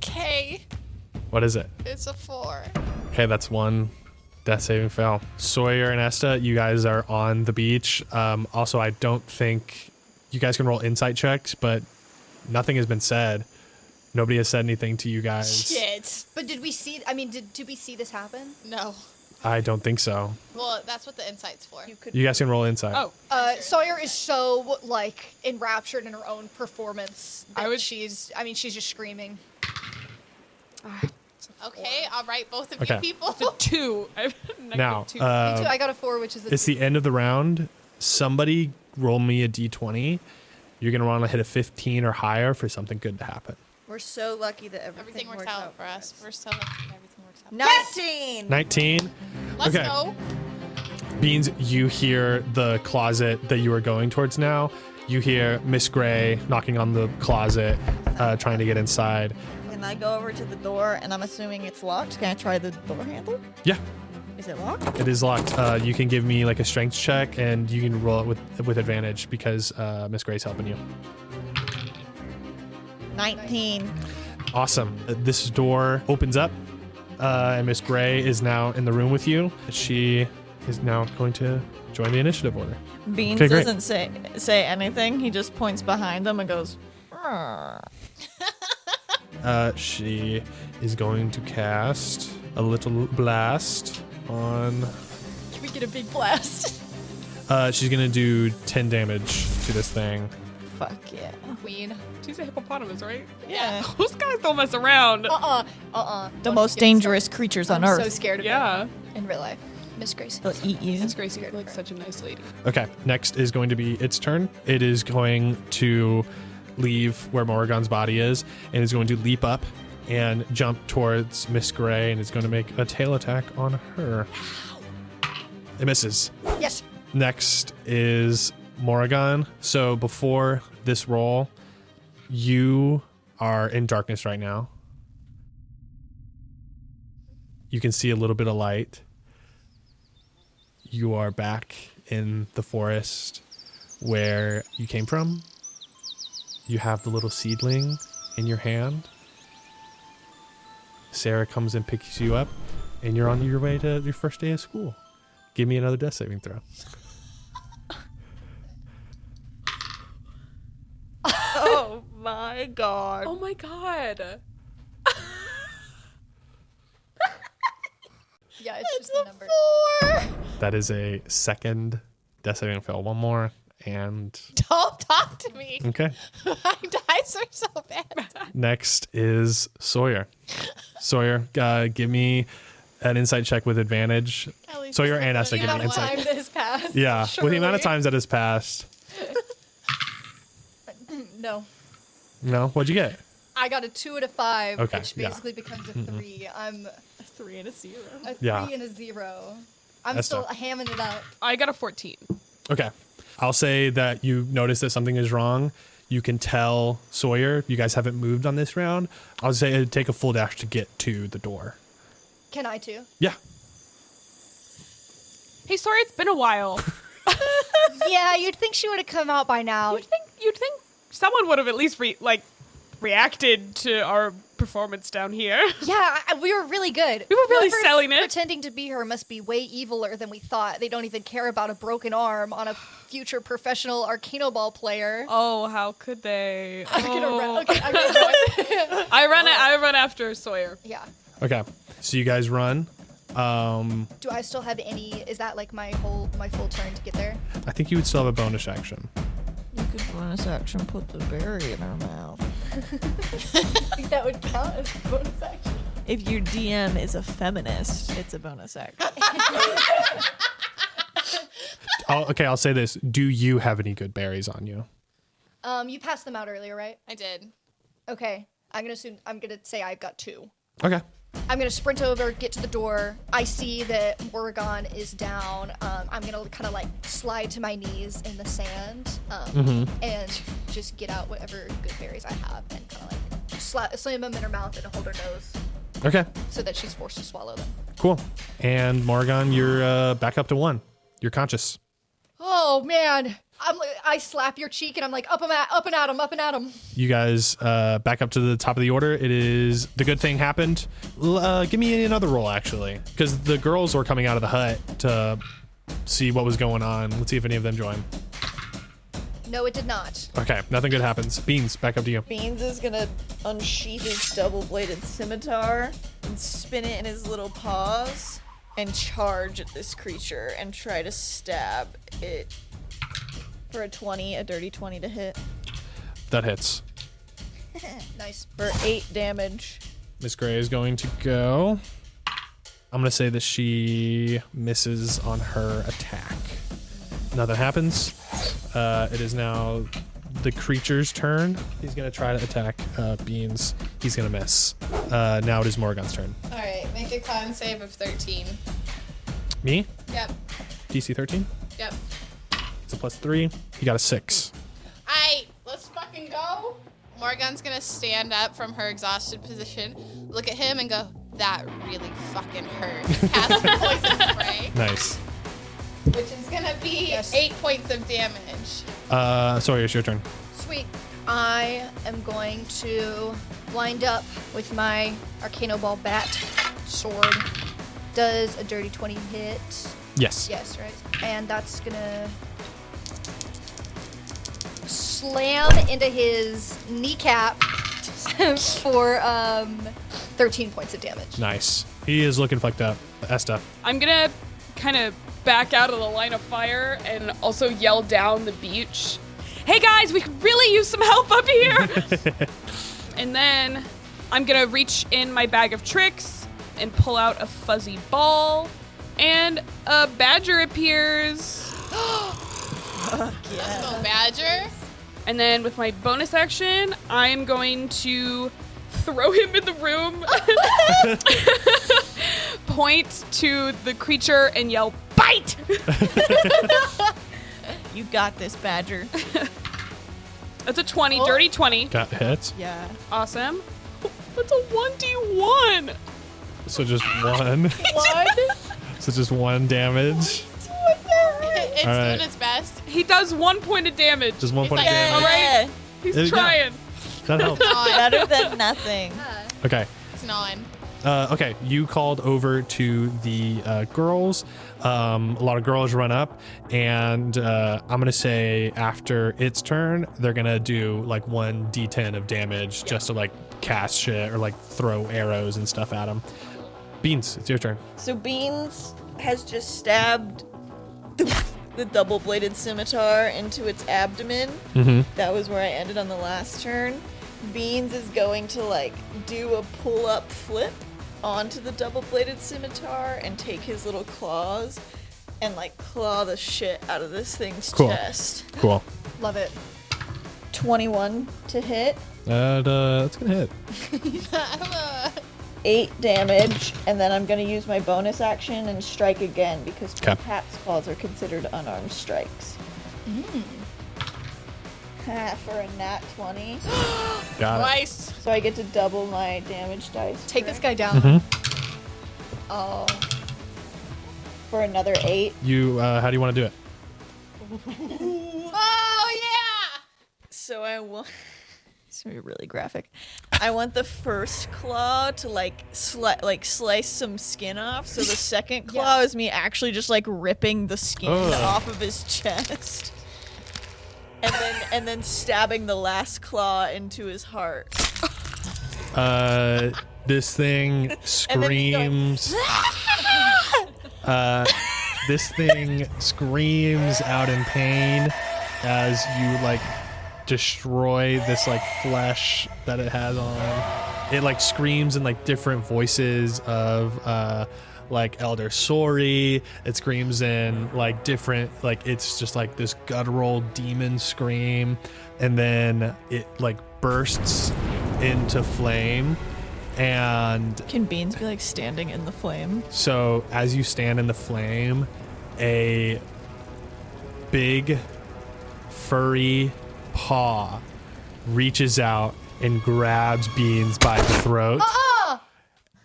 Okay,
What is it?
it's a 4.
Okay, that's one death saving fail. Sawyer and Esta, you guys are on the beach. Also, I don't think you guys can roll insight checks, but nothing has been said. Nobody has said anything to you guys.
Shit.
But did we see? I mean, did we see this happen?
No.
I don't think so.
Well, that's what the insight's for.
You guys can roll insight.
Oh,
Sawyer is so like enraptured in her own performance that she's just screaming.
Okay, I'll write both of
Okay.
you people.
it's a 2. I have a
Now,
-2.
Me too. I got a 4, which is a
it's the end of the round. Somebody roll me a d20. You're going to want to hit a 15 or higher for something good to happen.
We're so lucky that
Everything works out for us. We're so lucky that everything works out.
19.
19.
Let's
Okay.
go.
Beans, you hear the closet that you are going towards now. You hear Miss Gray knocking on the closet, trying to get inside.
Can I go over to the door and I'm assuming it's locked? Can I try the door handle?
Yeah,
Is it locked?
it is locked. You can give me like a strength check, and you can roll it with advantage because Miss Gray's helping you.
19.
Awesome. This door opens up, and Miss Gray is now in the room with you. She is now going to join the initiative order.
Beans
Okay, great.
doesn't say anything. He just points behind them and goes, "Arr."
She is going to cast a little blast on.
Can we get a big blast?
She's going to do 10 damage to this thing.
Fuck yeah.
Queen.
She's a hippopotamus, right?
Yeah.
Those guys don't mess around.
The
Don't
most
get me
dangerous creatures on
started. I'm
earth.
so scared of
Yeah.
it in real life. Miss Gracie.
They'll eat you.
Miss Gracie looks like such a nice lady.
Okay, next is going to be its turn. It is going to leave where Morrigan's body is and is going to leap up and jump towards Miss Gray and is going to make a tail attack on her. It misses.
Yes.
Next is Morrigan. So before this roll, you are in darkness right now. You can see a little bit of light. You are back in the forest where you came from. You have the little seedling in your hand. Sarah comes and picks you up, and you're on your way to your first day of school. Give me another death saving throw.
Oh my god.
Oh my god.
Yeah, it's just the number.
4.
That is a second death saving fail. One more, and
Don't talk to me.
okay.
My dice are so bad.
Next is Sawyer. Sawyer, give me an insight check with advantage.
At least
Sawyer
it's
and
not
Esta,
the
give me
amount
an
of
insight.
Time that has passed.
Yeah, with the amount of
Surely.
times that has passed.
No.
No, what'd you get?
I got a 2 and a 5,
Okay,
which
yeah.
basically becomes a 3. I'm
A 3 and a 0.
a 3
Yeah.
and a 0. I'm
That's
still
tough.
hamming it up.
I got a 14.
Okay. I'll say that you notice that something is wrong. You can tell Sawyer, you guys haven't moved on this round. I'll say it'd take a full dash to get to the door.
Can I too?
Yeah.
Hey, sorry, it's been a while.
Yeah, you'd think she would have come out by now.
You'd think someone would have at least reacted to our performance down here.
Yeah, we were really good.
We were really
Whoever's
selling it.
Pretending to be her must be way eviler than we thought. They don't even care about a broken arm on a future professional Arcano Ball player.
Oh, how could they?
I'm gonna
Oh.
run. Okay, I'm gonna run.
I run after Sawyer.
Yeah.
Okay. So you guys run.
Do I still have any? Is that like my full turn to get there?
I think you would still have a bonus action.
You could bonus action put the berry in her mouth.
I think that would count as a bonus action.
If your DM is a feminist, it's a bonus action.
I'll say this. Do you have any good berries on you?
You passed them out earlier, right?
I did.
Okay. I'm gonna say I've got 2.
Okay.
I'm gonna sprint over, get to the door. I see that Morrigan is down. I'm gonna kind of like slide to my knees in the sand and just get out whatever good berries I have and kind of like slam them in her mouth and hold her nose
Okay.
so that she's forced to swallow them.
Cool. And Morgan, you're back up to 1. You're conscious.
Oh man! I slap your cheek and I'm like up and at him.
You guys back up to the top of the order. It is the good thing happened. Give me another roll, actually, because the girls were coming out of the hut to see what was going on. Let's see if any of them join.
No, it did not.
Okay, nothing good happens. Beans, back up to you.
Beans is gonna unsheath his double-bladed scimitar and spin it in his little paws and charge at this creature and try to stab it for a dirty 20 to hit.
That hits.
Nice.
For 8 damage.
Miss Gray is going to go. I'm going to say that she misses on her attack. Nothing happens. It is now the creature's turn. He's going to try to attack Beans. He's going to miss. Now it is Morgan's turn.
All right, make a con save of 13.
Me?
Yep.
DC 13?
Yep.
It's a +3. He got a 6.
Let's fucking go. Morgan's gonna stand up from her exhausted position, look at him, and go, "That really fucking hurt." Cast poison spray,
Nice.
which is gonna be 8 points of damage.
Sorry, it's your turn.
Sweet. I am going to wind up with my Arcano Ball bat sword. Does a dirty 20 hit?
Yes.
Yes, right? And that's gonna slam into his kneecap for 13 points of damage.
Nice. He is looking fucked up. Esta.
I'm gonna kind of back out of the line of fire and also yell down the beach, "Hey guys, we could really use some help up here!" And then I'm gonna reach in my bag of tricks and pull out a fuzzy ball, and a badger appears.
Let's go, Badger.
And then with my bonus action, I'm going to throw him in the room, point to the creature, and yell, "Bite!"
You got this, Badger.
That's a 20, dirty 20.
Got hit.
Yeah.
Awesome. That's a 1d1.
So just 1.
What?
So just 1 damage.
It's
All right.
doing its best.
He does 1 point of damage.
Just 1
He's
point of
like,
damage.
All right.
There you
He's
go.
trying.
That helps.
Better than nothing.
Okay.
It's gnawing.
Okay, you called over to the girls. A lot of girls run up, and I'm going to say after its turn, they're going to do like 1d10 of damage just to like cast shit or like throw arrows and stuff at them. Beans, it's your turn.
So Beans has just stabbed the double-bladed scimitar into its abdomen.
Mm-hmm.
That was where I ended on the last turn. Beans is going to like do a pull-up flip onto the double-bladed scimitar and take his little claws and like claw the shit out of this thing's
Cool.
chest.
Cool.
Love it.
21 to hit,
That's going to hit.
8 damage, and then I'm going to use my bonus action and strike again because
Okay.
cat's claws are considered unarmed strikes. For a nat 20.
Got it.
Nice.
So I get to double my damage dice.
Take this
correct?
guy down.
Mm-hmm.
Oh.
For another 8.
You, how do you want to do it?
Oh yeah.
So I want. It's gonna be really graphic. I want the first claw to like slice some skin off. So the second claw is me actually just like ripping the skin
Ugh.
off of his chest, and then stabbing the last claw into his heart.
This thing
And then he's going,
screams. This thing screams out in pain as you like destroy this like flesh that it has on. It like screams in like different voices of like Elder Sorry. It screams in like different, like it's just like this guttural demon scream, and then it like bursts into flame. And
Can Beans be like standing in the flame?
so as you stand in the flame, a big furry paw reaches out and grabs Beans by the throat.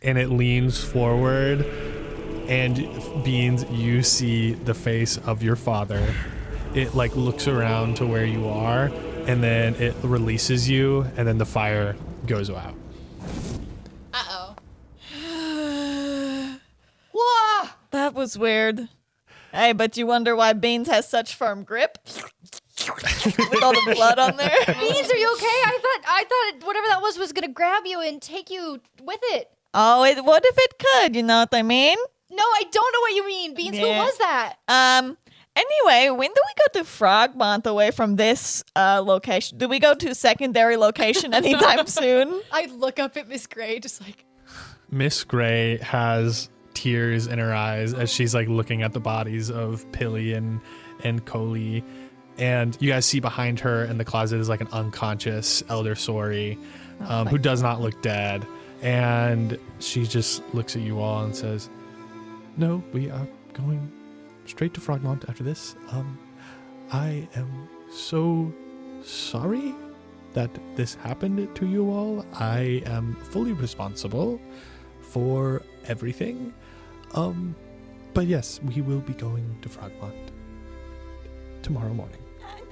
And it leans forward, and Beans, you see the face of your father. It like looks around to where you are, and then it releases you, and then the fire goes out.
Uh-oh.
Whoa! That was weird. Hey, but you wonder why Beans has such firm grip? With all the blood on there?
Beans, are you okay? I thought whatever that was gonna grab you and take you with it.
Oh, what if it could? You know what I mean?
No, I don't know what you mean. Beans, who
Yeah.
was that?
Anyway, when do we go to Frogmont away from this location? Do we go to secondary location anytime soon?
I look up at Miss Gray, just like,
Miss Gray has tears in her eyes as she's like looking at the bodies of Pilly and Coley. And you guys see behind her in the closet is like an unconscious Elder Sorry, who does not look dead. And she just looks at you all and says, "No, we are going straight to Frogmont after this. I am so sorry that this happened to you all. I am fully responsible for everything. But yes, we will be going to Frogmont tomorrow morning."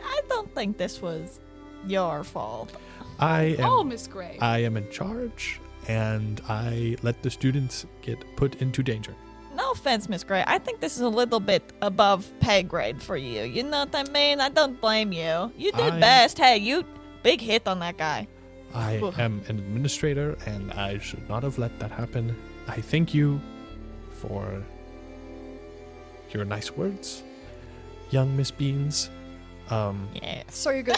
I don't think this was your fault.
I
Oh,
am
Miss Gray.
I am in charge, and I let the students get put into danger.
No offense, Miss Gray. I think this is a little bit above pay grade for you. You know what I mean? I don't blame you. You did best. Hey, you big hit on that guy.
I am an administrator, and I should not have let that happen. I thank you for your nice words, young Miss Beans.
Yeah.
so you're good.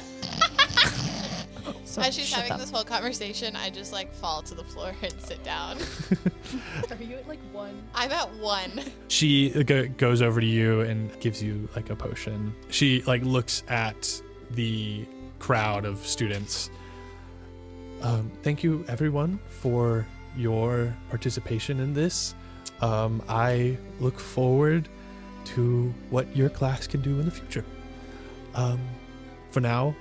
So
As she's
shut
having
up.
this whole conversation, I just like fall to the floor and sit down.
Are you at like 1?
I'm at 1.
She goes over to you and gives you like a potion. She like looks at the crowd of students. Thank you everyone for your participation in this. I look forward to what your class can do in the future. For now,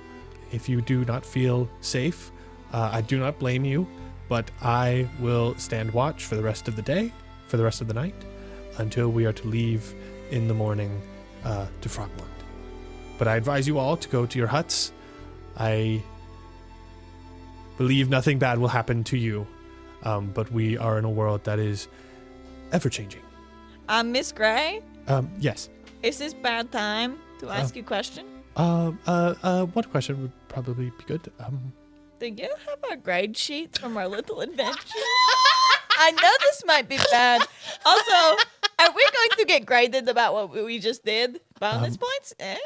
if you do not feel safe, I do not blame you, but I will stand watch for the rest of the day, for the rest of the night, until we are to leave in the morning to Frogmont. But I advise you all to go to your huts. I believe nothing bad will happen to you, but we are in a world that is ever-changing.
Miss Gray,
Yes.
is this bad time to ask you a question?
One question would probably be good.
Do you have our grade sheets from our little adventure? I know this might be bad. Also, are we going to get graded about what we just did? Bonus points? Eh?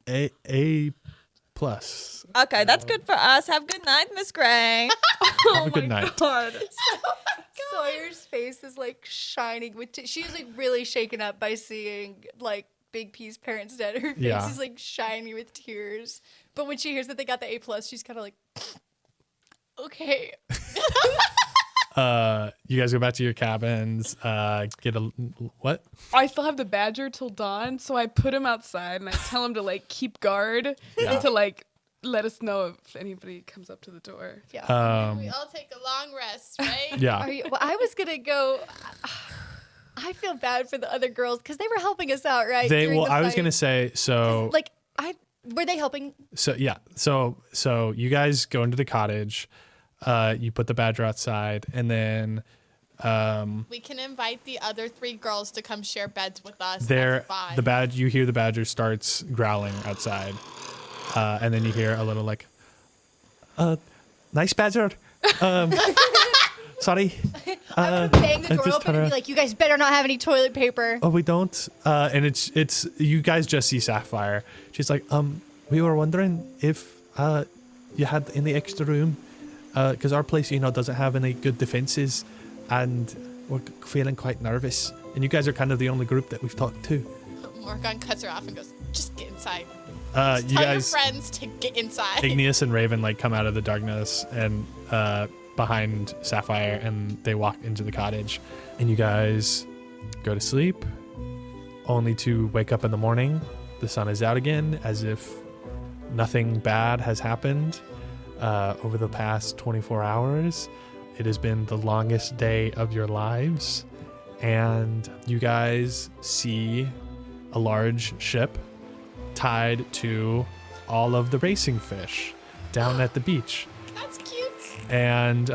A plus.
Okay, that's good for us. Have a good night, Miss Gray.
Have a good night.
God.
Sawyer's face is like shining with she's like really shaken up by seeing like Big P's parents dead. Her face
Yeah.
is like shiny with tears. But when she hears that they got the A plus, she's kind of like, okay.
You guys go back to your cabins. Get a what?
I still have the badger till dawn, so I put him outside and I tell him to like keep guard
Yeah.
and to like let us know if anybody comes up to the door.
Yeah.
We all take a long rest, right?
Yeah.
Are you, well, I was gonna go. I feel bad for the other girls because they were helping us out, right?
They
during
well,
the
I was
fight.
gonna say so.
like were they helping?
So yeah. So you guys go into the cottage. You put the badger outside, and then
We can invite the other 3 girls to come share beds with us.
there
That's fine.
you hear the badger starts growling outside, and then you hear a little like, nice badger. Sorry.
I'm gonna bang the
I
door
just
open and
had
be like, "You guys better not have any toilet paper."
Oh, we don't. And it's you guys just see Sapphire. She's like, we were wondering if you had any extra room, because our place, doesn't have any good defenses, and we're feeling quite nervous. And you guys are kind of the only group that we've talked to.
Morgan cuts her off and goes, "Just get inside.
You
Tell
guys,
your friends to get inside."
Igneous and Raven, come out of the darkness and behind Sapphire, and they walk into the cottage, and you guys go to sleep, only to wake up in the morning. The sun is out again, as if nothing bad has happened over the past 24 hours. It has been the longest day of your lives, and you guys see a large ship tied to all of the racing fish down at the beach.
That's cute.
And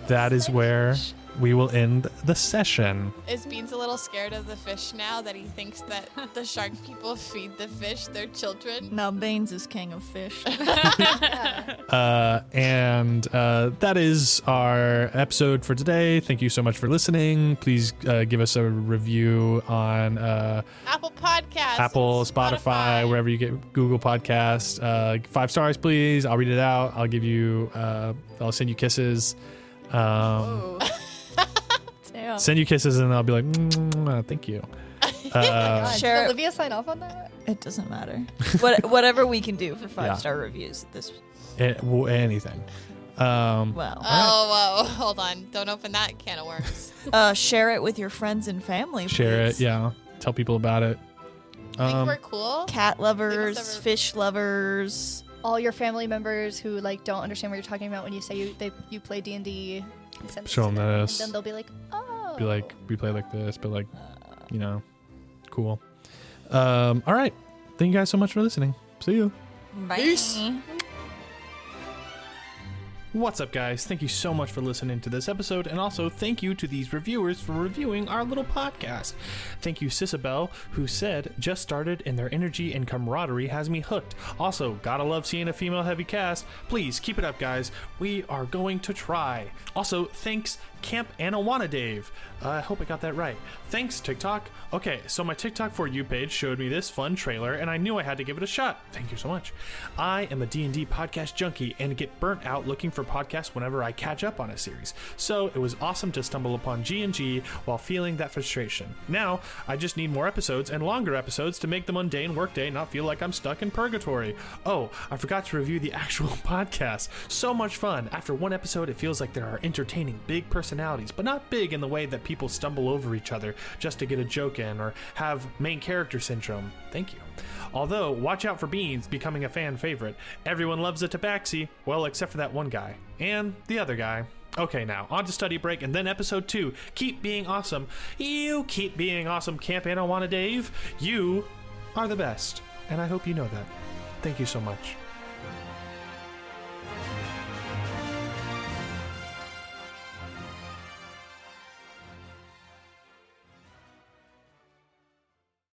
that is where we will end the session.
Is Beans a little scared of the fish now that he thinks that the shark people feed the fish their children?
Now Baines is king of fish.
And that is our episode for today. Thank you so much for listening. Please give us a review on
Apple Podcasts.
Apple, Spotify, wherever you get Google Podcasts. 5 stars, please. I'll read it out. I'll give you, I'll send you kisses.
Damn.
Send you kisses, and I'll be like, thank you.
God,
Share
did
it.
Olivia sign off on that?
It doesn't matter. Whatever we can do for 5-star reviews at this.
Anything.
Well,
Oh, whoa. Hold on. Don't open that can of worms.
share it with your friends and family.
Share it.
please.
Yeah. Tell people about it.
Think we're cool?
Cat lovers,
Give us a
fish lovers.
All your family members who don't understand what you're talking about when you say you play D&D.
Show them this.
And then they'll be like, "Oh."
Be like, we play like this, but cool. All right. Thank you guys so much for listening. See you.
Bye.
What's up, guys? Thank you so much for listening to this episode, and also thank you to these reviewers for reviewing our little podcast. Thank you, Sisabel, who said, "Just started, and their energy and camaraderie has me hooked. Also, gotta love seeing a female-heavy cast. Please keep it up, guys. We are going to try." Also, thanks, Camp Anawana Dave. I hope I got that right. Thanks, TikTok. Okay, so my TikTok For You page showed me this fun trailer, and I knew I had to give it a shot. Thank you so much. I am a D&D podcast junkie and get burnt out looking for podcasts whenever I catch up on a series. So it was awesome to stumble upon G&G while feeling that frustration. Now, I just need more episodes and longer episodes to make the mundane workday not feel like I'm stuck in purgatory. Oh, I forgot to review the actual podcast. So much fun. After one episode, it feels like there are entertaining big personalities, but not big in the way that people stumble over each other just to get a joke in or have main character syndrome. Thank you. Although, watch out for Beans becoming a fan favorite. Everyone loves a tabaxi, well, except for that one guy. And the other guy. Okay, now, on to study break and then episode 2. Keep being awesome. You keep being awesome, Camp Anawana Dave. You are the best. And I hope you know that. Thank you so much.